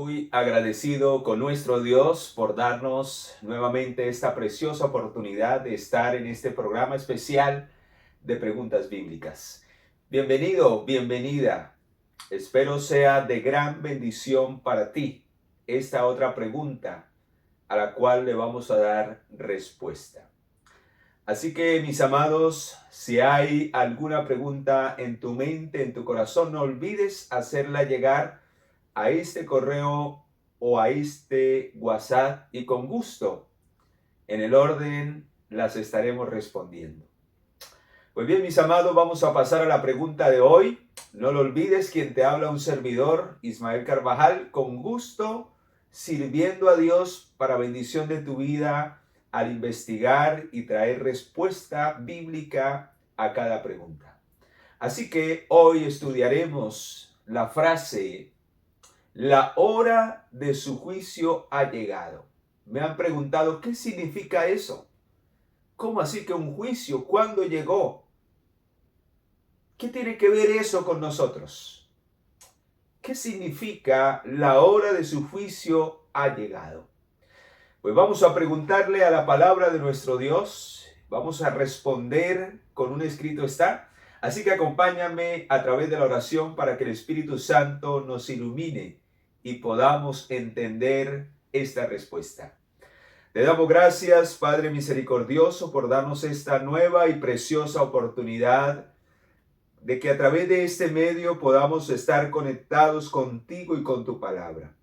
muy agradecido con nuestro Dios por darnos nuevamente esta preciosa oportunidad de estar en este programa especial de preguntas bíblicas. Bienvenido, bienvenida. Espero sea de gran bendición para ti esta otra pregunta a la cual le vamos a dar respuesta. Así que, mis amados, si hay alguna pregunta en tu mente, en tu corazón, no olvides hacerla llegar a este correo o a este WhatsApp y con gusto, en el orden, las estaremos respondiendo. Pues bien, mis amados, vamos a pasar a la pregunta de hoy. No lo olvides, quien te habla un servidor, Ismael Carvajal, con gusto, sirviendo a Dios para bendición de tu vida al investigar y traer respuesta bíblica a cada pregunta. Así que hoy estudiaremos la frase: la hora de su juicio ha llegado. Me han preguntado, ¿qué significa eso? ¿Cómo así que un juicio? ¿Cuándo llegó? ¿Qué tiene que ver eso con nosotros? ¿Qué significa la hora de su juicio ha llegado? Pues vamos a preguntarle a la palabra de nuestro Dios. Vamos a responder con un escrito está. Así que acompáñame a través de la oración para que el Espíritu Santo nos ilumine y podamos entender esta respuesta. Te damos gracias, Padre misericordioso, por darnos esta nueva y preciosa oportunidad de que a través de este medio podamos estar conectados contigo y con tu palabra.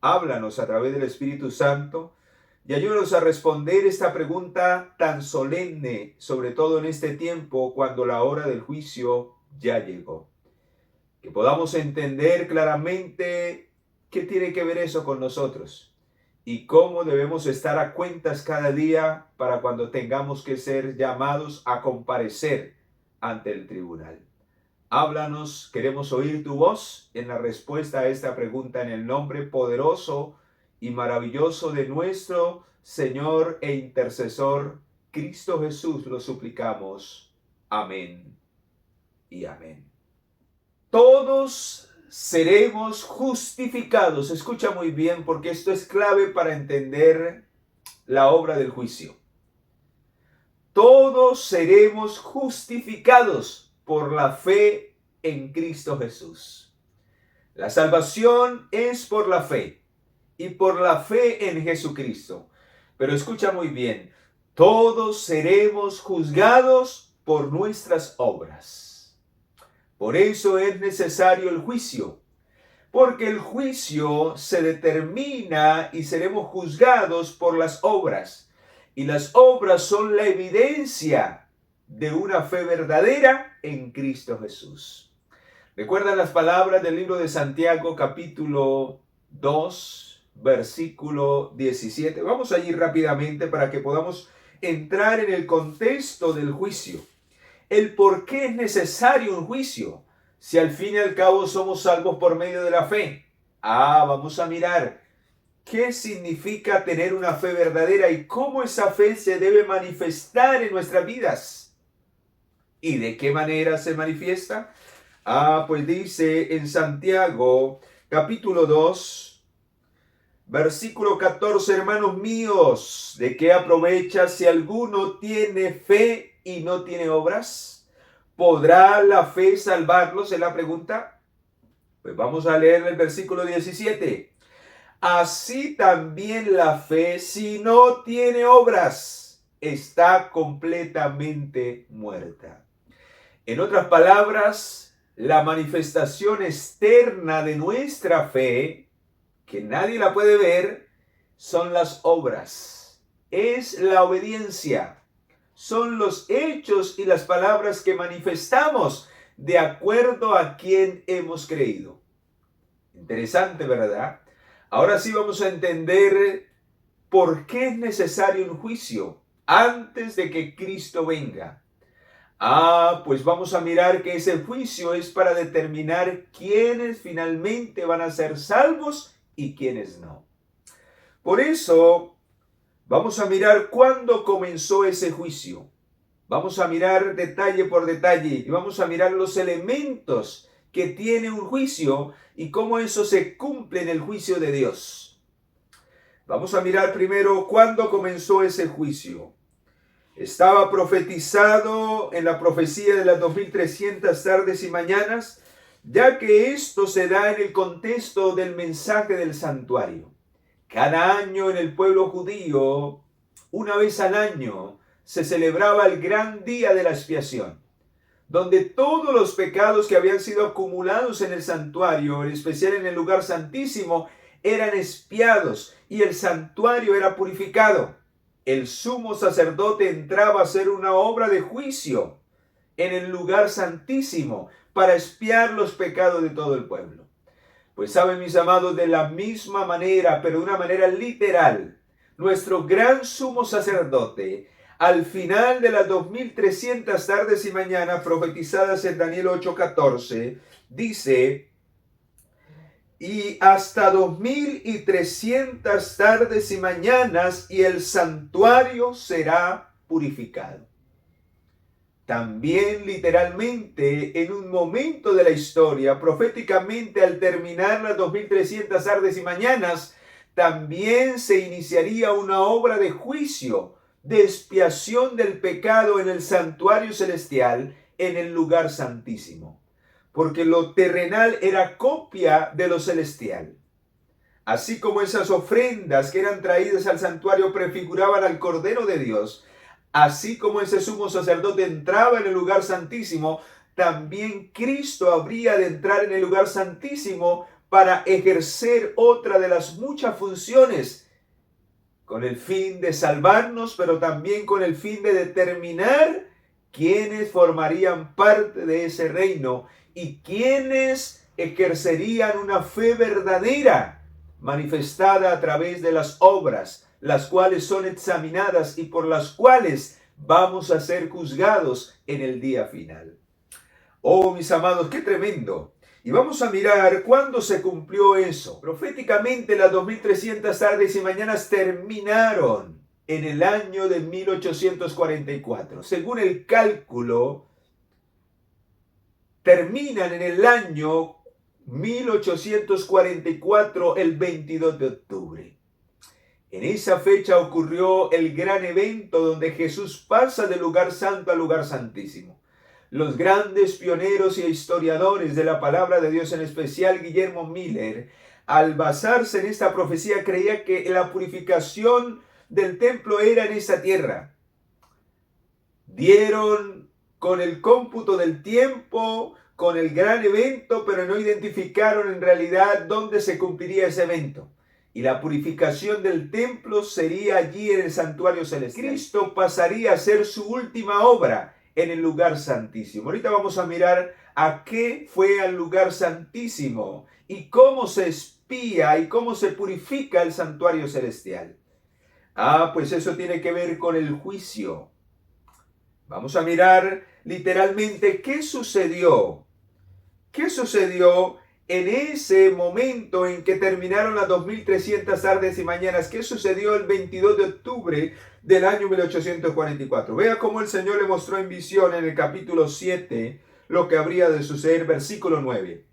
Háblanos a través del Espíritu Santo y ayúdanos a responder esta pregunta tan solemne, sobre todo en este tiempo cuando la hora del juicio ya llegó. Que podamos entender claramente qué tiene que ver eso con nosotros y cómo debemos estar a cuentas cada día para cuando tengamos que ser llamados a comparecer ante el tribunal. Háblanos, queremos oír tu voz en la respuesta a esta pregunta en el nombre poderoso y maravilloso de nuestro Señor e intercesor Cristo Jesús, lo suplicamos. Amén y amén. Todos seremos justificados. Escucha muy bien porque esto es clave para entender la obra del juicio. Todos seremos justificados por la fe en Cristo Jesús. La salvación es por la fe y por la fe en Jesucristo. Pero escucha muy bien, todos seremos juzgados por nuestras obras. Por eso es necesario el juicio, porque el juicio se determina y seremos juzgados por las obras. Y las obras son la evidencia de una fe verdadera en Cristo Jesús. ¿Recuerdan las palabras del libro de Santiago, capítulo 2, versículo 17? Vamos a ir rápidamente para que podamos entrar en el contexto del juicio. El por qué es necesario un juicio, si al fin y al cabo somos salvos por medio de la fe. Vamos a mirar qué significa tener una fe verdadera y cómo esa fe se debe manifestar en nuestras vidas. ¿Y de qué manera se manifiesta? Pues dice en Santiago, capítulo 2, versículo 14, hermanos míos, ¿de qué aprovecha si alguno tiene fe y no tiene obras? ¿Podrá la fe salvarlos? Es la pregunta. Pues vamos a leer el versículo 17. Así también la fe, si no tiene obras, está completamente muerta. En otras palabras, la manifestación externa de nuestra fe, que nadie la puede ver, son las obras. Es la obediencia. Son los hechos y las palabras que manifestamos de acuerdo a quien hemos creído. Interesante, ¿verdad? Ahora sí vamos a entender por qué es necesario un juicio antes de que Cristo venga. Pues vamos a mirar que ese juicio es para determinar quiénes finalmente van a ser salvos y quiénes no. Por eso vamos a mirar cuándo comenzó ese juicio. Vamos a mirar detalle por detalle y vamos a mirar los elementos que tiene un juicio y cómo eso se cumple en el juicio de Dios. Vamos a mirar primero cuándo comenzó ese juicio. Estaba profetizado en la profecía de las 2300 tardes y mañanas, ya que esto se da en el contexto del mensaje del santuario. Cada año en el pueblo judío, una vez al año, se celebraba el gran día de la expiación, donde todos los pecados que habían sido acumulados en el santuario, en especial en el lugar santísimo, eran expiados y el santuario era purificado. El sumo sacerdote entraba a hacer una obra de juicio en el lugar santísimo para expiar los pecados de todo el pueblo. Pues saben, mis amados, de la misma manera, pero de una manera literal, nuestro gran sumo sacerdote, al final de las 2300 tardes y mañanas profetizadas en Daniel 8:14, dice: y hasta 2300 tardes y mañanas, y el santuario será purificado. También literalmente, en un momento de la historia, proféticamente al terminar las 2300 tardes y mañanas, también se iniciaría una obra de juicio, de expiación del pecado en el santuario celestial, en el lugar santísimo. Porque lo terrenal era copia de lo celestial. Así como esas ofrendas que eran traídas al santuario prefiguraban al Cordero de Dios, así como ese sumo sacerdote entraba en el lugar santísimo, también Cristo habría de entrar en el lugar santísimo para ejercer otra de las muchas funciones, con el fin de salvarnos, pero también con el fin de determinar quiénes formarían parte de ese reino y quienes ejercerían una fe verdadera, manifestada a través de las obras, las cuales son examinadas y por las cuales vamos a ser juzgados en el día final. Oh, mis amados, qué tremendo. Y vamos a mirar cuándo se cumplió eso. Proféticamente las 2300 tardes y mañanas terminaron en el año de 1844. Según el cálculo, terminan en el año 1844, el 22 de octubre. En esa fecha ocurrió el gran evento donde Jesús pasa del lugar santo al lugar santísimo. Los grandes pioneros y historiadores de la palabra de Dios, en especial Guillermo Miller, al basarse en esta profecía, creía que la purificación del templo era en esta tierra. Dieron con el cómputo del tiempo, con el gran evento, pero no identificaron en realidad dónde se cumpliría ese evento. Y la purificación del templo sería allí en el santuario celestial. Cristo pasaría a ser su última obra en el lugar santísimo. Ahorita vamos a mirar a qué fue al lugar santísimo y cómo se expía y cómo se purifica el santuario celestial. Pues eso tiene que ver con el juicio. Vamos a mirar literalmente qué sucedió. ¿Qué sucedió en ese momento en que terminaron las 2300 tardes y mañanas? ¿Qué sucedió el 22 de octubre del año 1844? Vea cómo el Señor le mostró en visión en el capítulo 7 lo que habría de suceder, versículo 9.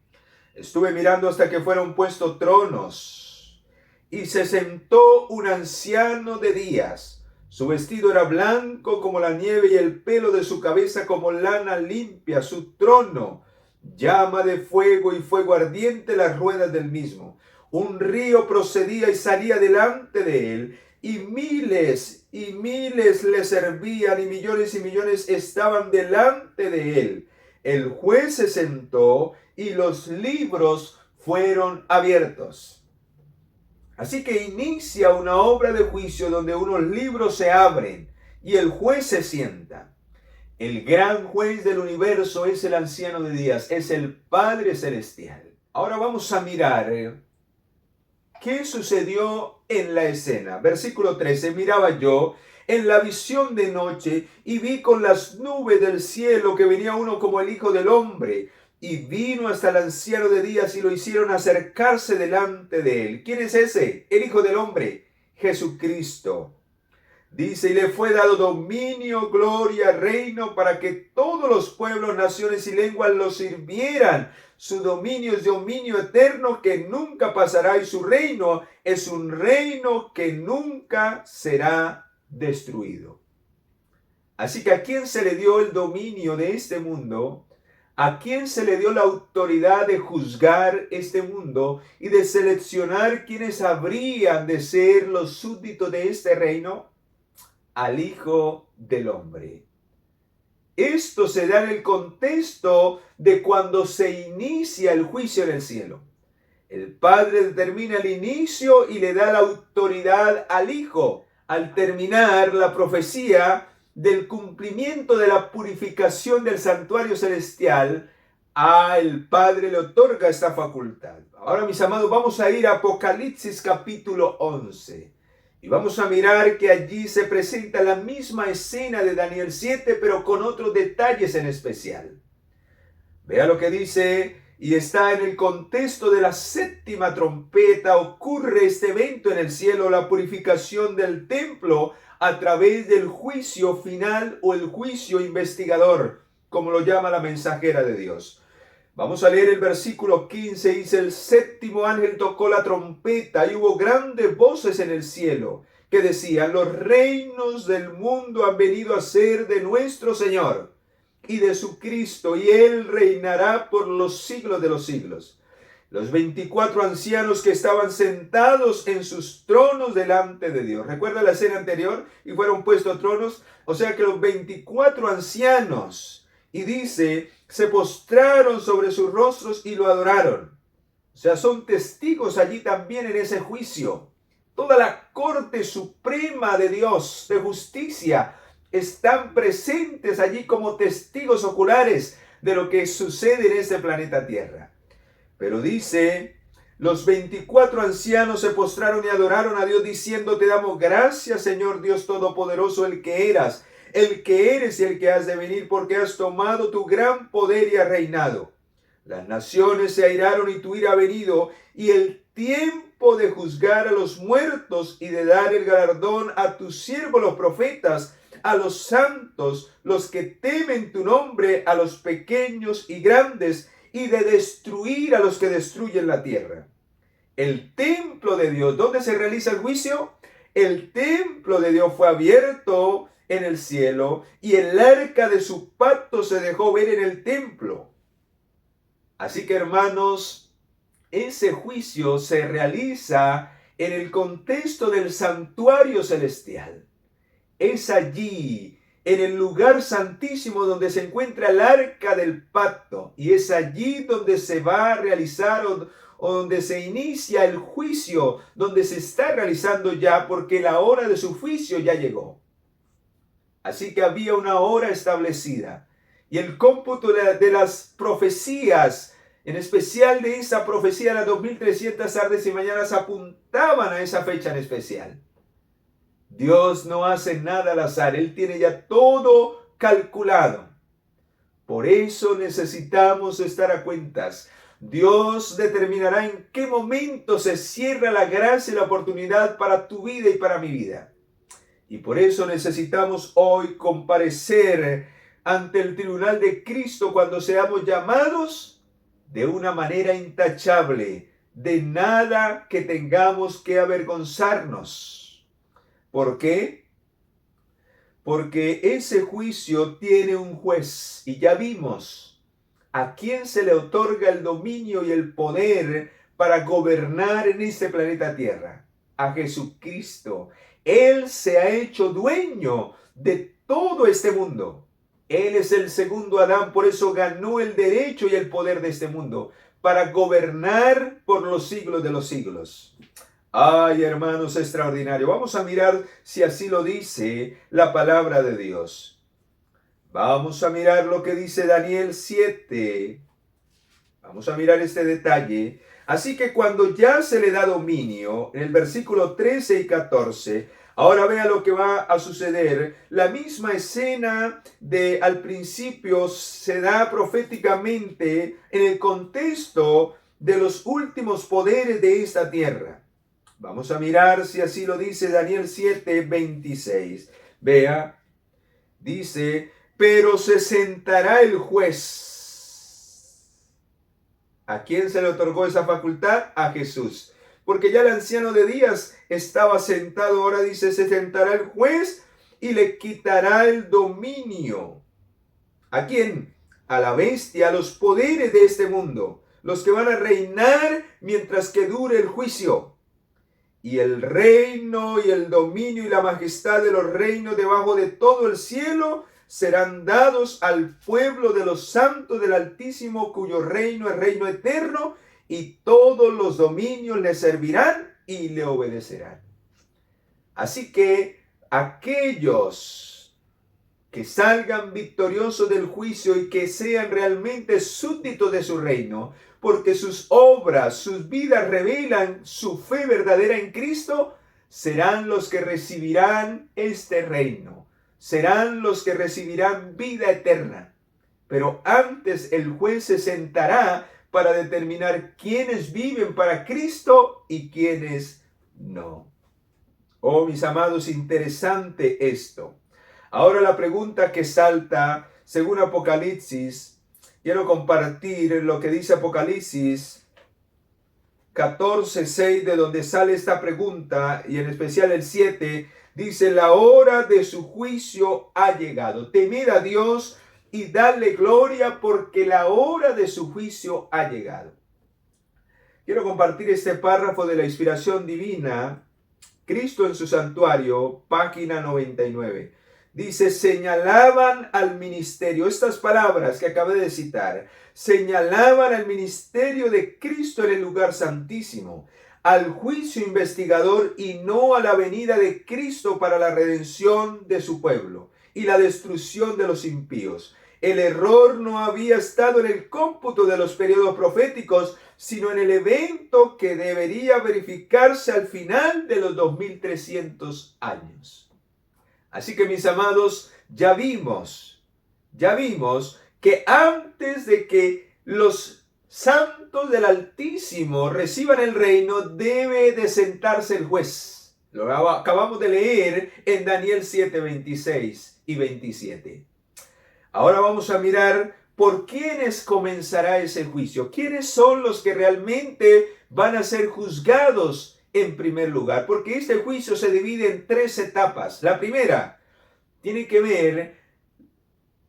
Estuve mirando hasta que fueron puestos tronos, y se sentó un anciano de días. Su vestido era blanco como la nieve y el pelo de su cabeza como lana limpia. Su trono, llama de fuego y fuego ardiente las ruedas del mismo. Un río procedía y salía delante de él, y miles le servían, y millones estaban delante de él. El juez se sentó y los libros fueron abiertos. Así que inicia una obra de juicio donde unos libros se abren y el juez se sienta. El gran juez del universo es el anciano de días, es el Padre Celestial. Ahora vamos a mirar qué sucedió en la escena. Versículo 13, miraba yo en la visión de noche y vi con las nubes del cielo que venía uno como el Hijo del Hombre, y vino hasta el anciano de días y lo hicieron acercarse delante de él. ¿Quién es ese? El Hijo del Hombre, Jesucristo. Dice, y le fue dado dominio, gloria, reino, para que todos los pueblos, naciones y lenguas lo sirvieran. Su dominio es dominio eterno que nunca pasará y su reino es un reino que nunca será destruido. Así que ¿a quién se le dio el dominio de este mundo? ¿A quién se le dio la autoridad de juzgar este mundo y de seleccionar quienes habrían de ser los súbditos de este reino? Al Hijo del Hombre. Esto se da en el contexto de cuando se inicia el juicio en el cielo. El Padre determina el inicio y le da la autoridad al Hijo. Al terminar la profecía del cumplimiento de la purificación del santuario celestial, al Padre le otorga esta facultad. Ahora, mis amados, vamos a ir a Apocalipsis capítulo 11. Y vamos a mirar que allí se presenta la misma escena de Daniel 7, pero con otros detalles en especial. Vea lo que dice, y está en el contexto de la séptima trompeta. Ocurre este evento en el cielo, la purificación del templo a través del juicio final o el juicio investigador, como lo llama la mensajera de Dios. Vamos a leer el versículo 15, dice, el séptimo ángel tocó la trompeta y hubo grandes voces en el cielo que decían, los reinos del mundo han venido a ser de nuestro Señor y de su Cristo, y Él reinará por los siglos de los siglos. Los 24 ancianos que estaban sentados en sus tronos delante de Dios. ¿Recuerda la escena anterior? Y fueron puestos tronos. O sea que los 24 ancianos, y dice, se postraron sobre sus rostros y lo adoraron. O sea, son testigos allí también en ese juicio. Toda la corte suprema de Dios, de justicia, están presentes allí como testigos oculares de lo que sucede en este planeta Tierra. Pero dice, los 24 ancianos se postraron y adoraron a Dios diciendo, te damos gracias, Señor Dios Todopoderoso, el que eras, el que eres y el que has de venir, porque has tomado tu gran poder y has reinado. Las naciones se airaron y tu ira ha venido, y el tiempo de juzgar a los muertos y de dar el galardón a tus siervos los profetas, a los santos, los que temen tu nombre, a los pequeños y grandes, y de destruir a los que destruyen la tierra. El templo de Dios, ¿dónde se realiza el juicio? El templo de Dios fue abierto en el cielo y el arca de su pacto se dejó ver en el templo. Así que, hermanos, ese juicio se realiza en el contexto del santuario celestial. Es allí, en el lugar santísimo donde se encuentra el arca del pacto, y es allí donde se va a realizar o donde se inicia el juicio, donde se está realizando ya, porque la hora de su juicio ya llegó. Así que había una hora establecida, y el cómputo de las profecías, en especial de esa profecía, las 2300 tardes y mañanas, apuntaban a esa fecha en especial. Dios no hace nada al azar, Él tiene ya todo calculado. Por eso necesitamos estar a cuentas. Dios determinará en qué momento se cierra la gracia y la oportunidad para tu vida y para mi vida. Y por eso necesitamos hoy comparecer ante el tribunal de Cristo cuando seamos llamados de una manera intachable, de nada que tengamos que avergonzarnos. ¿Por qué? Porque ese juicio tiene un juez y ya vimos a quién se le otorga el dominio y el poder para gobernar en este planeta Tierra. A Jesucristo. Él se ha hecho dueño de todo este mundo. Él es el segundo Adán, por eso ganó el derecho y el poder de este mundo para gobernar por los siglos de los siglos. Ay, hermanos, extraordinario. Vamos a mirar si así lo dice la palabra de Dios. Vamos a mirar lo que dice Daniel 7. Vamos a mirar este detalle. Así que cuando ya se le da dominio, en el versículo 13 y 14, ahora vea lo que va a suceder. La misma escena de al principio se da proféticamente en el contexto de los últimos poderes de esta tierra. Vamos a mirar si así lo dice Daniel 7:26. Vea, dice, pero se sentará el juez. ¿A quién se le otorgó esa facultad? A Jesús. Porque ya el anciano de días estaba sentado, ahora dice, se sentará el juez y le quitará el dominio. ¿A quién? A la bestia, a los poderes de este mundo, los que van a reinar mientras que dure el juicio. Y el reino y el dominio y la majestad de los reinos debajo de todo el cielo serán dados al pueblo de los santos del Altísimo, cuyo reino es reino eterno, y todos los dominios le servirán y le obedecerán. Así que aquellos que salgan victoriosos del juicio y que sean realmente súbditos de su reino, porque sus obras, sus vidas revelan su fe verdadera en Cristo, serán los que recibirán este reino, serán los que recibirán vida eterna. Pero antes el juez se sentará para determinar quiénes viven para Cristo y quiénes no. Oh, mis amados, interesante esto. Ahora la pregunta que salta, según Apocalipsis, quiero compartir lo que dice Apocalipsis 14:6, de donde sale esta pregunta, y en especial el 7, dice, la hora de su juicio ha llegado. Temed a Dios y dadle gloria, porque la hora de su juicio ha llegado. Quiero compartir este párrafo de la inspiración divina, Cristo en su santuario, página 99. Dice, señalaban al ministerio, estas palabras que acabé de citar, señalaban al ministerio de Cristo en el lugar santísimo, al juicio investigador y no a la venida de Cristo para la redención de su pueblo y la destrucción de los impíos. El error no había estado en el cómputo de los periodos proféticos, sino en el evento que debería verificarse al final de los 2300 años. Así que, mis amados, ya vimos que antes de que los santos del Altísimo reciban el reino, debe de sentarse el juez. Lo acabamos de leer en Daniel 7:26 y 27. Ahora vamos a mirar por quiénes comenzará ese juicio. ¿Quiénes son los que realmente van a ser juzgados en primer lugar? Porque este juicio se divide en 3 etapas. La primera tiene que ver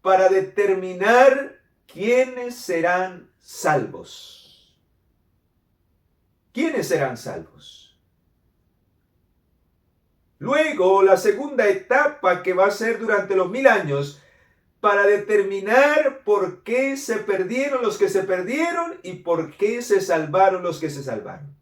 para determinar quiénes serán salvos. ¿Quiénes serán salvos? Luego, la segunda etapa, que va a ser durante los 1000 años, para determinar por qué se perdieron los que se perdieron y por qué se salvaron los que se salvaron.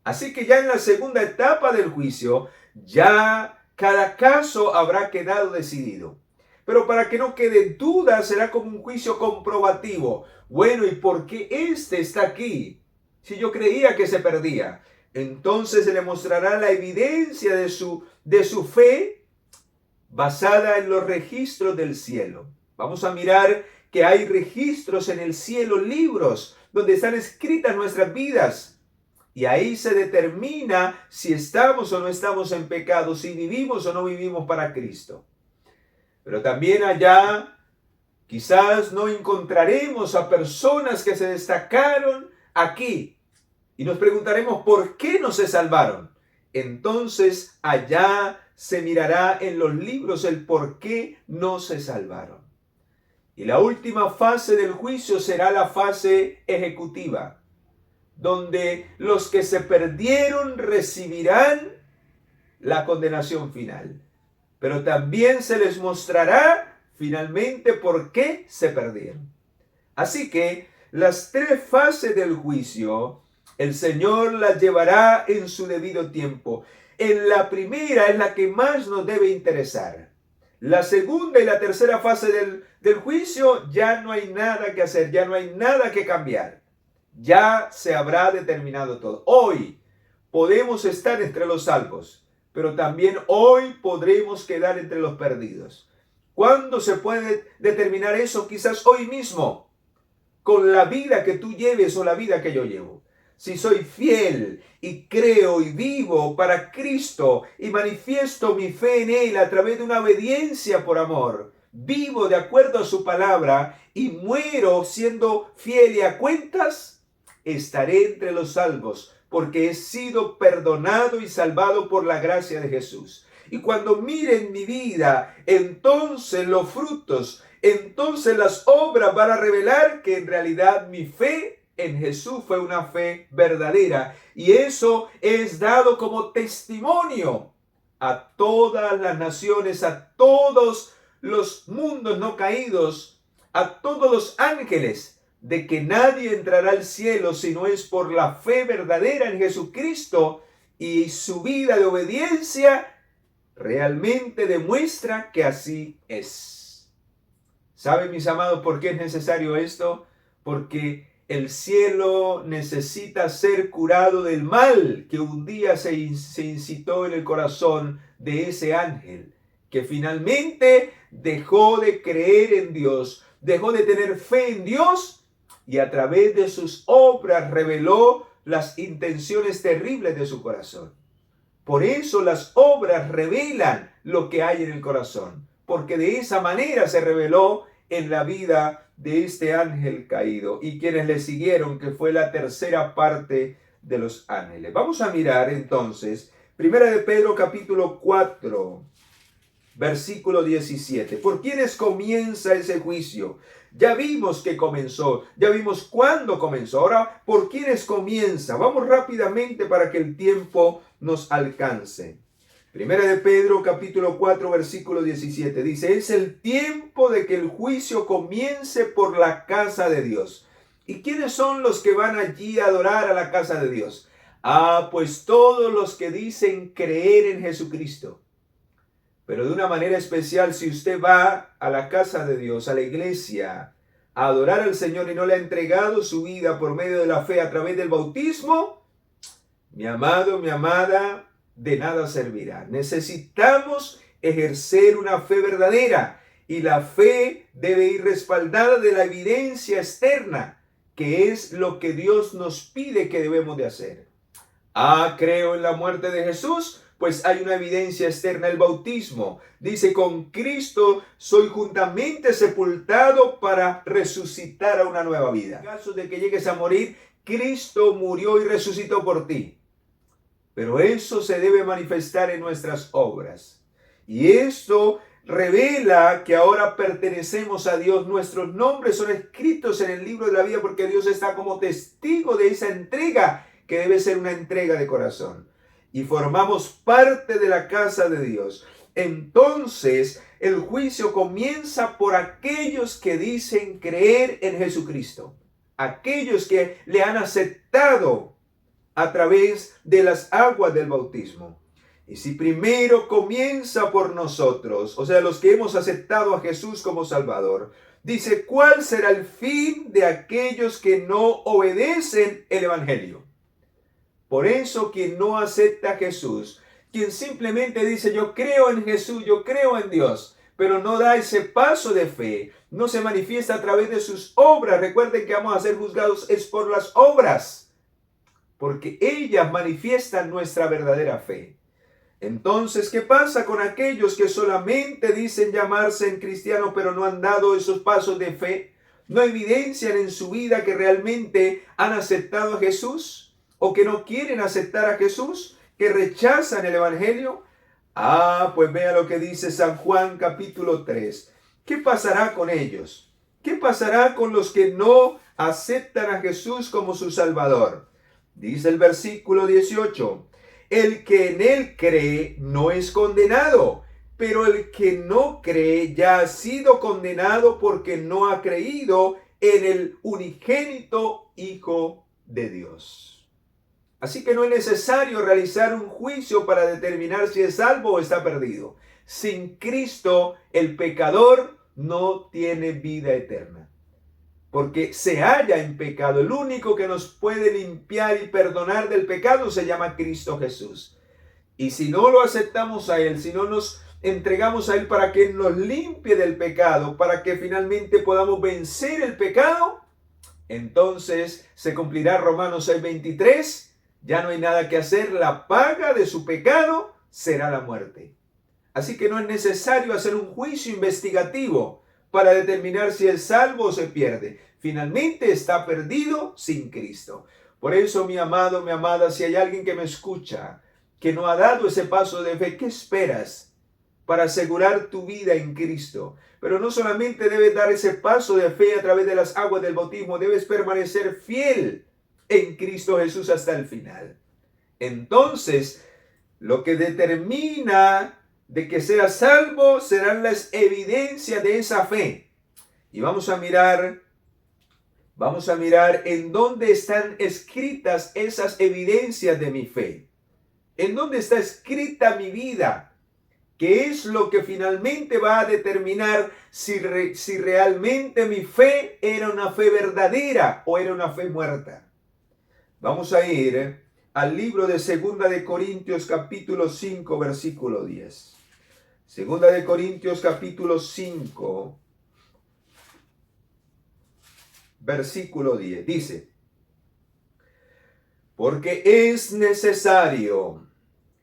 Así que ya en la segunda etapa del juicio, ya cada caso habrá quedado decidido. Pero para que no quede duda, será como un juicio comprobativo. Bueno, ¿y por qué este está aquí? Si yo creía que se perdía. Entonces se le mostrará la evidencia de su fe basada en los registros del cielo. Vamos a mirar que hay registros en el cielo, libros donde están escritas nuestras vidas. Y ahí se determina si estamos o no estamos en pecado, si vivimos o no vivimos para Cristo. Pero también allá quizás no encontraremos a personas que se destacaron aquí. Y nos preguntaremos por qué no se salvaron. Entonces allá se mirará en los libros el por qué no se salvaron. Y la última fase del juicio será la fase ejecutiva, donde los que se perdieron recibirán la condenación final. Pero también se les mostrará finalmente por qué se perdieron. Así que las 3 fases del juicio, el Señor las llevará en su debido tiempo. En la primera es la que más nos debe interesar. La segunda y la tercera fase del juicio ya no hay nada que hacer, ya no hay nada que cambiar. Ya se habrá determinado todo. Hoy podemos estar entre los salvos, pero también hoy podremos quedar entre los perdidos. ¿Cuándo se puede determinar eso? Quizás hoy mismo, con la vida que tú lleves o la vida que yo llevo. si soy fiel y creo y vivo para Cristo y manifiesto mi fe en Él a través de una obediencia por amor, vivo de acuerdo a su palabra y muero siendo fiel y a cuentas, estaré entre los salvos, porque he sido perdonado y salvado por la gracia de Jesús. Y cuando miren mi vida, entonces los frutos, entonces las obras van a revelar que en realidad mi fe en Jesús fue una fe verdadera. Y eso es dado como testimonio a todas las naciones, a todos los mundos no caídos, a todos los ángeles, de que nadie entrará al cielo si no es por la fe verdadera en Jesucristo, y su vida de obediencia realmente demuestra que así es. ¿Saben, mis amados, por qué es necesario esto? Porque el cielo necesita ser curado del mal que un día se incitó en el corazón de ese ángel, que finalmente dejó de creer en Dios, dejó de tener fe en Dios, y a través de sus obras reveló las intenciones terribles de su corazón. Por eso las obras revelan lo que hay en el corazón, porque de esa manera se reveló en la vida de este ángel caído y quienes le siguieron, que fue la tercera parte de los ángeles. Vamos a mirar entonces, 1 de Pedro capítulo 4, versículo 17. ¿Por quiénes comienza ese juicio? Ya vimos que comenzó, ya vimos cuándo comenzó. Ahora, ¿por quiénes comienza? Vamos rápidamente para que el tiempo nos alcance. 1 de Pedro capítulo 4 versículo 17 dice: es el tiempo de que el juicio comience por la casa de Dios. ¿Y quiénes son los que van allí a adorar a la casa de Dios? Pues todos los que dicen creer en Jesucristo. Pero de una manera especial, si usted va a la casa de Dios, a la iglesia, a adorar al Señor y no le ha entregado su vida por medio de la fe a través del bautismo, mi amado, mi amada, de nada servirá. Necesitamos ejercer una fe verdadera, y la fe debe ir respaldada de la evidencia externa, que es lo que Dios nos pide que debemos de hacer. Creo en la muerte de Jesús. Pues hay una evidencia externa, el bautismo. Dice: con Cristo soy juntamente sepultado para resucitar a una nueva vida. En caso de que llegues a morir, Cristo murió y resucitó por ti. Pero eso se debe manifestar en nuestras obras. Y esto revela que ahora pertenecemos a Dios. Nuestros nombres son escritos en el libro de la vida porque Dios está como testigo de esa entrega, que debe ser una entrega de corazón. Y formamos parte de la casa de Dios. Entonces, el juicio comienza por aquellos que dicen creer en Jesucristo. Aquellos que le han aceptado a través de las aguas del bautismo. Y si primero comienza por nosotros, o sea, los que hemos aceptado a Jesús como Salvador, dice: ¿cuál será el fin de aquellos que no obedecen el Evangelio? Por eso, quien no acepta a Jesús, quien simplemente dice: yo creo en Jesús, yo creo en Dios, pero no da ese paso de fe, no se manifiesta a través de sus obras. Recuerden que vamos a ser juzgados es por las obras, porque ellas manifiestan nuestra verdadera fe. Entonces, ¿qué pasa con aquellos que solamente dicen llamarse cristianos, pero no han dado esos pasos de fe? ¿No evidencian en su vida que realmente han aceptado a Jesús? ¿O que no quieren aceptar a Jesús? ¿Que rechazan el Evangelio? Pues vea lo que dice San Juan capítulo 3. ¿Qué pasará con ellos? ¿Qué pasará con los que no aceptan a Jesús como su Salvador? Dice el versículo 18. El que en él cree no es condenado, pero el que no cree ya ha sido condenado porque no ha creído en el unigénito Hijo de Dios. Así que no es necesario realizar un juicio para determinar si es salvo o está perdido. Sin Cristo, el pecador no tiene vida eterna, porque se halla en pecado. El único que nos puede limpiar y perdonar del pecado se llama Cristo Jesús. Y si no lo aceptamos a Él, si no nos entregamos a Él para que Él nos limpie del pecado, para que finalmente podamos vencer el pecado, entonces se cumplirá Romanos 6:23, ya no hay nada que hacer, la paga de su pecado será la muerte. Así que no es necesario hacer un juicio investigativo para determinar si es salvo o se pierde. Finalmente está perdido sin Cristo. Por eso, mi amado, mi amada, si hay alguien que me escucha, que no ha dado ese paso de fe, ¿qué esperas para asegurar tu vida en Cristo? Pero no solamente debes dar ese paso de fe a través de las aguas del bautismo, debes permanecer fiel en Cristo Jesús hasta el final. Entonces, lo que determina de que seas salvo serán las evidencias de esa fe. Y vamos a mirar en dónde están escritas esas evidencias de mi fe. ¿En dónde está escrita mi vida? ¿Qué es lo que finalmente va a determinar si realmente mi fe era una fe verdadera o era una fe muerta? Vamos a ir al libro de Segunda de Corintios capítulo 5 versículo 10. Segunda de Corintios capítulo 5 versículo 10. Dice: porque es necesario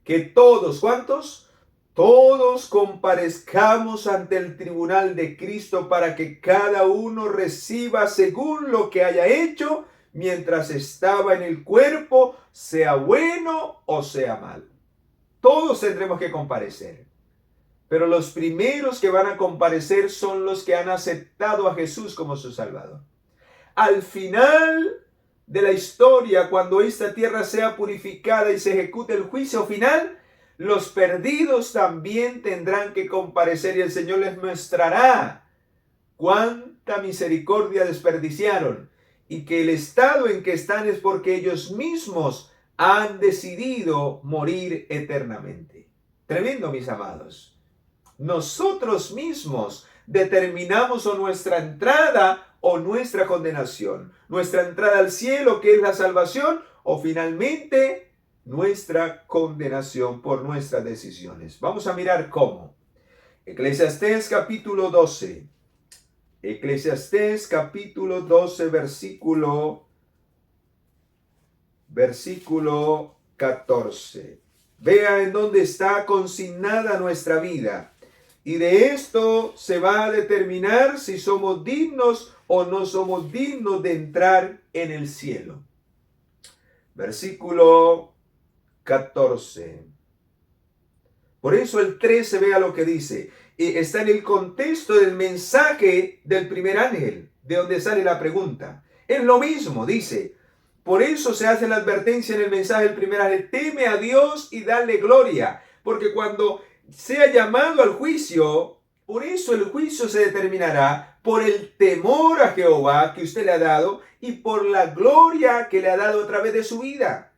que todos, ¿cuántos? Todos comparezcamos ante el tribunal de Cristo para que cada uno reciba según lo que haya hecho mientras estaba en el cuerpo, sea bueno o sea malo. Todos tendremos que comparecer. Pero los primeros que van a comparecer son los que han aceptado a Jesús como su Salvador. Al final de la historia, cuando esta tierra sea purificada y se ejecute el juicio final, los perdidos también tendrán que comparecer y el Señor les mostrará cuánta misericordia desperdiciaron y que el estado en que están es porque ellos mismos han decidido morir eternamente. Tremendo, mis amados. Nosotros mismos determinamos o nuestra entrada o nuestra condenación, nuestra entrada al cielo, que es la salvación, o finalmente nuestra condenación por nuestras decisiones. Vamos a mirar cómo. Eclesiastés capítulo 12. Eclesiastés capítulo 12, versículo 14. Vea en dónde está consignada nuestra vida. Y de esto se va a determinar si somos dignos o no somos dignos de entrar en el cielo. Versículo 14. Por eso el 13, vea lo que dice. Está en el contexto del mensaje del primer ángel, de donde sale la pregunta. Es lo mismo, dice. Por eso se hace la advertencia en el mensaje del primer ángel. Teme a Dios y dale gloria. Porque cuando sea llamado al juicio, por eso el juicio se determinará por el temor a Jehová que usted le ha dado y por la gloria que le ha dado a través de su vida.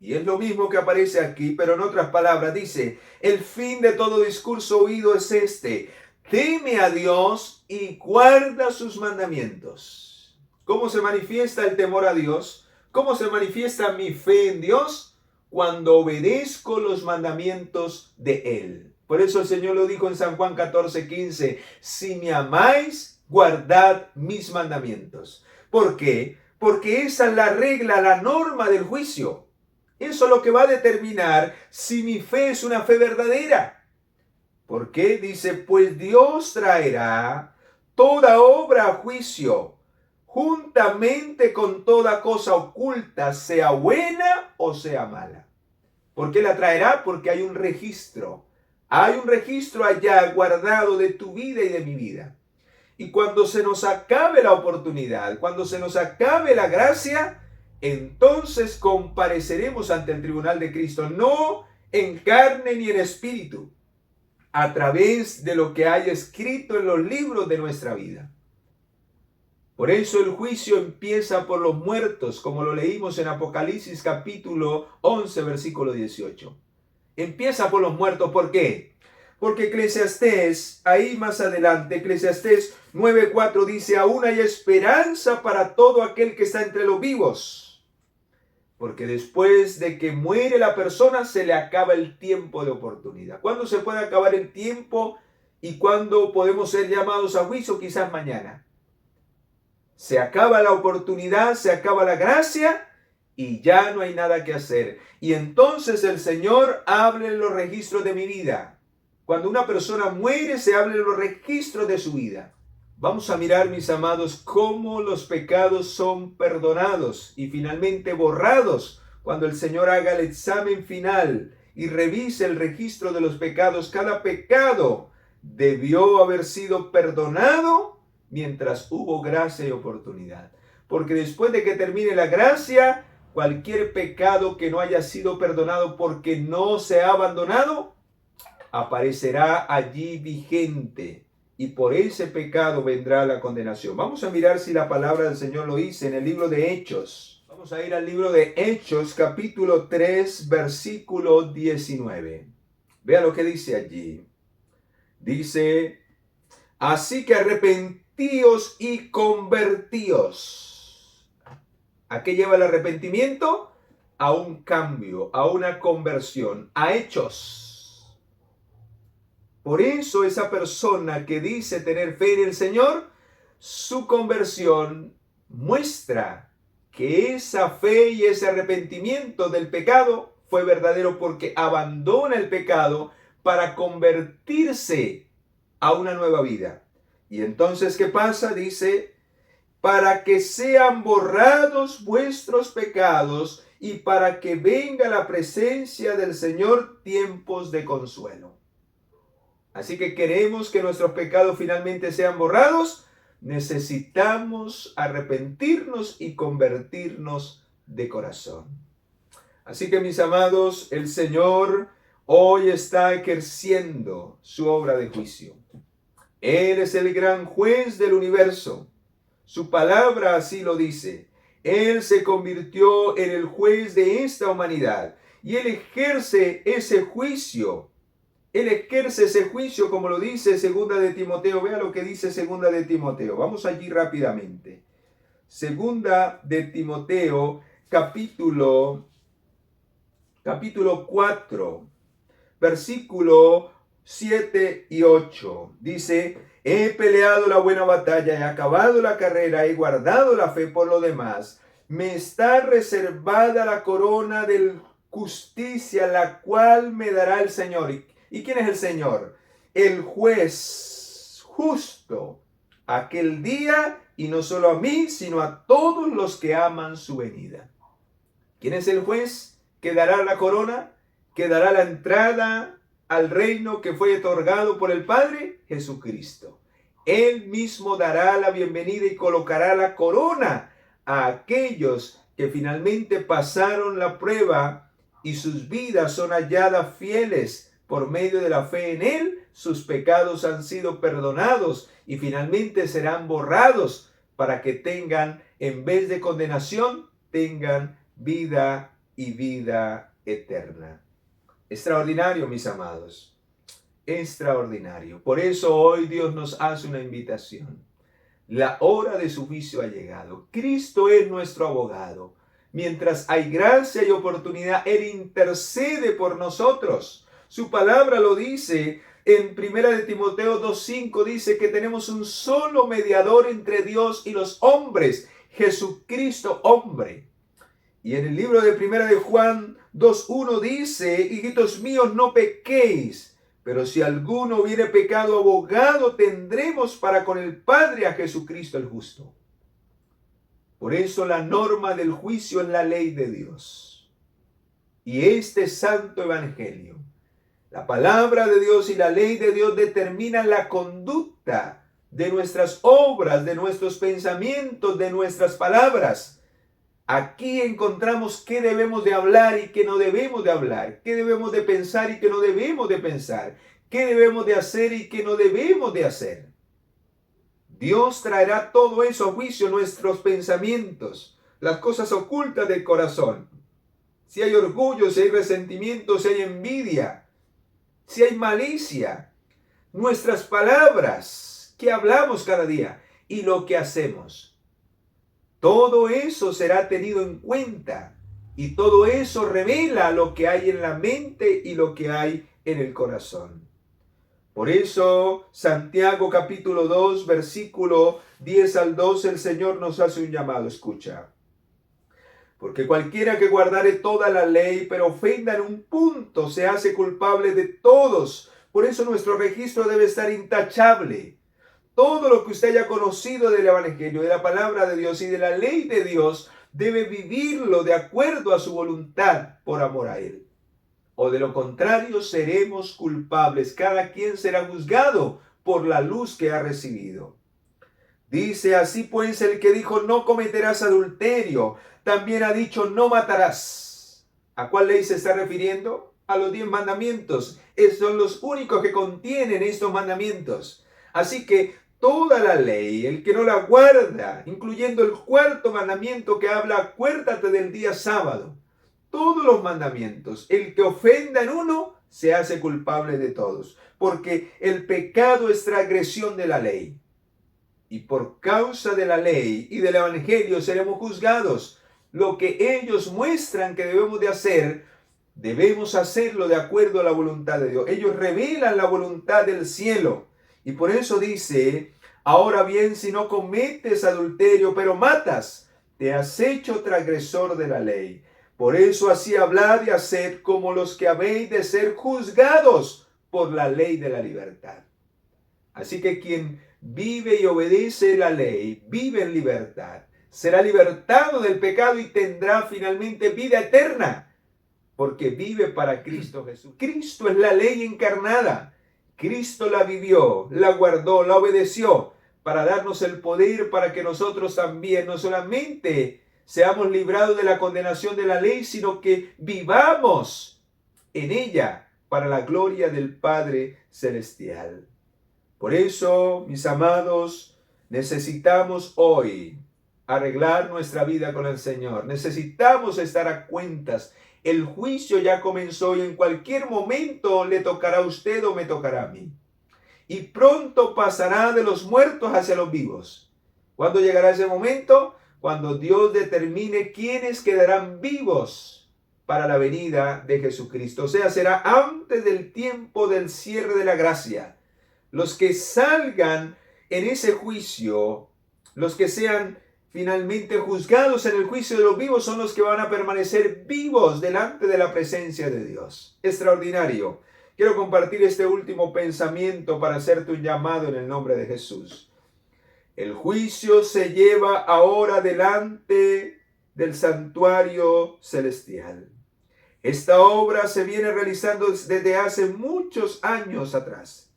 Y es lo mismo que aparece aquí, pero en otras palabras dice, el fin de todo discurso oído es este: teme a Dios y guarda sus mandamientos. ¿Cómo se manifiesta el temor a Dios? ¿Cómo se manifiesta mi fe en Dios? Cuando obedezco los mandamientos de Él. Por eso el Señor lo dijo en San Juan 14:15, si me amáis, guardad mis mandamientos. ¿Por qué? Porque esa es la regla, la norma del juicio. Eso es lo que va a determinar si mi fe es una fe verdadera. ¿Por qué? Dice, pues Dios traerá toda obra a juicio, juntamente con toda cosa oculta, sea buena o sea mala. ¿Por qué la traerá? Porque hay un registro. Hay un registro allá guardado de tu vida y de mi vida. Y cuando se nos acabe la oportunidad, cuando se nos acabe la gracia, entonces compareceremos ante el tribunal de Cristo, no en carne ni en espíritu, a través de lo que haya escrito en los libros de nuestra vida. Por eso el juicio empieza por los muertos, como lo leímos en Apocalipsis capítulo 11, versículo 18. Empieza por los muertos, ¿por qué? Porque Eclesiastés, ahí más adelante, Eclesiastés 9:4 dice, aún hay esperanza para todo aquel que está entre los vivos. Porque después de que muere la persona, se le acaba el tiempo de oportunidad. ¿Cuándo se puede acabar el tiempo y cuándo podemos ser llamados a juicio? Quizás mañana. Se acaba la oportunidad, se acaba la gracia y ya no hay nada que hacer. Y entonces el Señor habla en los registros de mi vida. Cuando una persona muere, se habla en los registros de su vida. Vamos a mirar, mis amados, cómo los pecados son perdonados y finalmente borrados cuando el Señor haga el examen final y revise el registro de los pecados. Cada pecado debió haber sido perdonado mientras hubo gracia y oportunidad. Porque después de que termine la gracia, cualquier pecado que no haya sido perdonado porque no se ha abandonado, aparecerá allí vigente. Y por ese pecado vendrá la condenación. Vamos a mirar si la palabra del Señor lo dice en el libro de Hechos. Vamos a ir al libro de Hechos, capítulo 3, versículo 19. Vea lo que dice allí. Dice, así que arrepentíos y convertíos. ¿A qué lleva el arrepentimiento? A un cambio, a una conversión, a hechos. Por eso esa persona que dice tener fe en el Señor, su conversión muestra que esa fe y ese arrepentimiento del pecado fue verdadero porque abandona el pecado para convertirse a una nueva vida. Y entonces, ¿qué pasa? Dice, para que sean borrados vuestros pecados y para que venga la presencia del Señor tiempos de consuelo. Así que queremos que nuestros pecados finalmente sean borrados. Necesitamos arrepentirnos y convertirnos de corazón. Así que, mis amados, el Señor hoy está ejerciendo su obra de juicio. Él es el gran juez del universo. Su palabra así lo dice. Él se convirtió en el juez de esta humanidad y Él ejerce ese juicio. Él ejerce ese juicio como lo dice Segunda de Timoteo. Vea lo que dice Segunda de Timoteo. Vamos allí rápidamente. Segunda de Timoteo, capítulo 4, versículo 7 y 8. Dice, he peleado la buena batalla, he acabado la carrera, he guardado la fe. Por lo demás, me está reservada la corona de justicia, la cual me dará el Señor. ¿Y quién es el Señor? El juez justo aquel día, y no solo a mí, sino a todos los que aman su venida. ¿Quién es el juez que dará la corona? ¿Que dará la entrada al reino que fue otorgado por el Padre? Jesucristo. Él mismo dará la bienvenida y colocará la corona a aquellos que finalmente pasaron la prueba y sus vidas son halladas fieles. Por medio de la fe en Él, sus pecados han sido perdonados y finalmente serán borrados para que tengan, en vez de condenación, tengan vida y vida eterna. Extraordinario, mis amados. Extraordinario. Por eso hoy Dios nos hace una invitación. La hora de su juicio ha llegado. Cristo es nuestro abogado. Mientras hay gracia y oportunidad, Él intercede por nosotros. Su palabra lo dice en 1 de Timoteo 2:5, dice que tenemos un solo mediador entre Dios y los hombres, Jesucristo hombre. Y en el libro de 1 de Juan 2:1 dice, hijitos míos, no pequéis, pero si alguno hubiere pecado, abogado tendremos para con el Padre a Jesucristo el justo. Por eso la norma del juicio es la ley de Dios. Y este santo evangelio, la palabra de Dios y la ley de Dios determinan la conducta de nuestras obras, de nuestros pensamientos, de nuestras palabras. Aquí encontramos qué debemos de hablar y qué no debemos de hablar, qué debemos de pensar y qué no debemos de pensar, qué debemos de hacer y qué no debemos de hacer. Dios traerá todo eso a juicio, nuestros pensamientos, las cosas ocultas del corazón. Si hay orgullo, si hay resentimiento, si hay envidia, si hay malicia, nuestras palabras que hablamos cada día y lo que hacemos. Todo eso será tenido en cuenta y todo eso revela lo que hay en la mente y lo que hay en el corazón. Por eso, Santiago capítulo 2, versículo 10 al 12, el Señor nos hace un llamado. Escucha. Porque cualquiera que guardare toda la ley, pero ofenda en un punto, se hace culpable de todos. Por eso nuestro registro debe estar intachable. Todo lo que usted haya conocido del Evangelio, de la palabra de Dios y de la ley de Dios, debe vivirlo de acuerdo a su voluntad por amor a Él. O de lo contrario, seremos culpables. Cada quien será juzgado por la luz que ha recibido. Dice, así pues, el que dijo no cometerás adulterio, también ha dicho no matarás. ¿A cuál ley se está refiriendo? A los 10 mandamientos. Esos son los únicos que contienen estos mandamientos. Así que toda la ley, el que no la guarda, incluyendo el 4.º mandamiento que habla, acuérdate del día sábado. Todos los mandamientos, el que ofenda en uno, se hace culpable de todos. Porque el pecado es transgresión de la ley. Y por causa de la ley y del evangelio seremos juzgados. Lo que ellos muestran que debemos de hacer, debemos hacerlo de acuerdo a la voluntad de Dios. Ellos revelan la voluntad del cielo. Y por eso dice, ahora bien, si no cometes adulterio, pero matas, te has hecho transgresor de la ley. Por eso así hablad y haced como los que habéis de ser juzgados por la ley de la libertad. Así que quien vive y obedece la ley, vive en libertad, será libertado del pecado y tendrá finalmente vida eterna, porque vive para Cristo Jesús. Cristo es la ley encarnada. Cristo la vivió, la guardó, la obedeció, para darnos el poder para que nosotros también no solamente seamos librados de la condenación de la ley, sino que vivamos en ella para la gloria del Padre Celestial. Por eso, mis amados, necesitamos hoy arreglar nuestra vida con el Señor. Necesitamos estar a cuentas. El juicio ya comenzó y en cualquier momento le tocará a usted o me tocará a mí. Y pronto pasará de los muertos hacia los vivos. ¿Cuándo llegará ese momento? Cuando Dios determine quiénes quedarán vivos para la venida de Jesucristo. O sea, será antes del tiempo del cierre de la gracia. Los que salgan en ese juicio, los que sean finalmente juzgados en el juicio de los vivos, son los que van a permanecer vivos delante de la presencia de Dios. Extraordinario. Quiero compartir este último pensamiento para hacerte un llamado en el nombre de Jesús. El juicio se lleva ahora delante del santuario celestial. Esta obra se viene realizando desde hace muchos años atrás.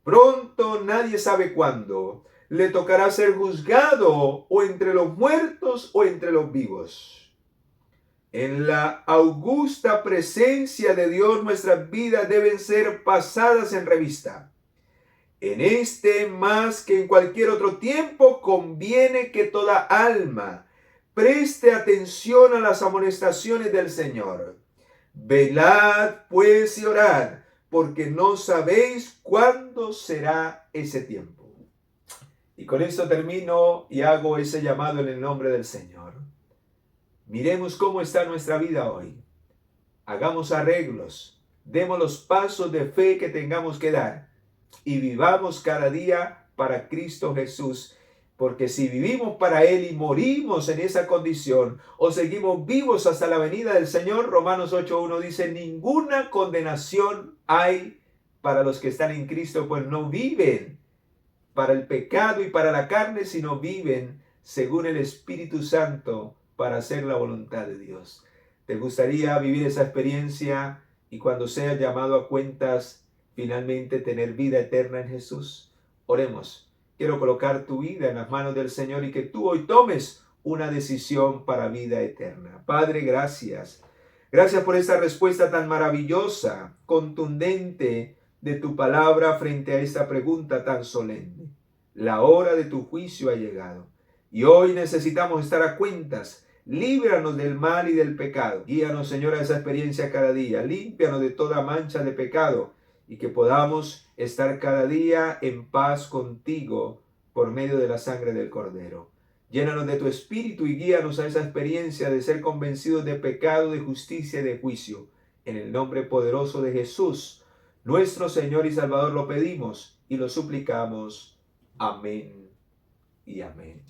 Pronto, nadie sabe cuándo, le tocará ser juzgado o entre los muertos o entre los vivos. En la augusta presencia de Dios, nuestras vidas deben ser pasadas en revista. En este, más que en cualquier otro tiempo, conviene que toda alma preste atención a las amonestaciones del Señor. Velad, pues, y orad, porque no sabéis cuándo será ese tiempo. Y con esto termino y hago ese llamado en el nombre del Señor. Miremos cómo está nuestra vida hoy. Hagamos arreglos, demos los pasos de fe que tengamos que dar y vivamos cada día para Cristo Jesús. Porque si vivimos para Él y morimos en esa condición o seguimos vivos hasta la venida del Señor, Romanos 8:1 dice, ninguna condenación hay para los que están en Cristo, pues no viven para el pecado y para la carne, sino viven según el Espíritu Santo para hacer la voluntad de Dios. ¿Te gustaría vivir esa experiencia y cuando seas llamado a cuentas, finalmente tener vida eterna en Jesús? Oremos. Quiero colocar tu vida en las manos del Señor y que tú hoy tomes una decisión para vida eterna. Padre, gracias. Gracias por esta respuesta tan maravillosa, contundente de tu palabra frente a esta pregunta tan solemne. La hora de tu juicio ha llegado y hoy necesitamos estar a cuentas. Líbranos del mal y del pecado. Guíanos, Señor, a esa experiencia cada día. Límpianos de toda mancha de pecado y que podamos estar cada día en paz contigo por medio de la sangre del Cordero. Llénanos de tu espíritu y guíanos a esa experiencia de ser convencidos de pecado, de justicia y de juicio. En el nombre poderoso de Jesús, nuestro Señor y Salvador, lo pedimos y lo suplicamos. Amén y amén.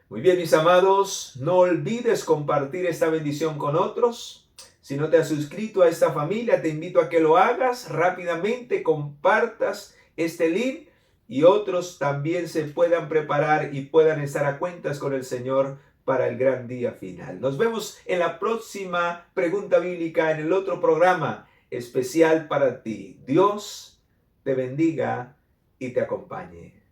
Muy bien, mis amados, no olvides compartir esta bendición con otros. Si no te has suscrito a esta familia, te invito a que lo hagas rápidamente, compartas este link y otros también se puedan preparar y puedan estar a cuentas con el Señor para el gran día final. Nos vemos en la próxima pregunta bíblica, en el otro programa especial para ti. Dios te bendiga y te acompañe.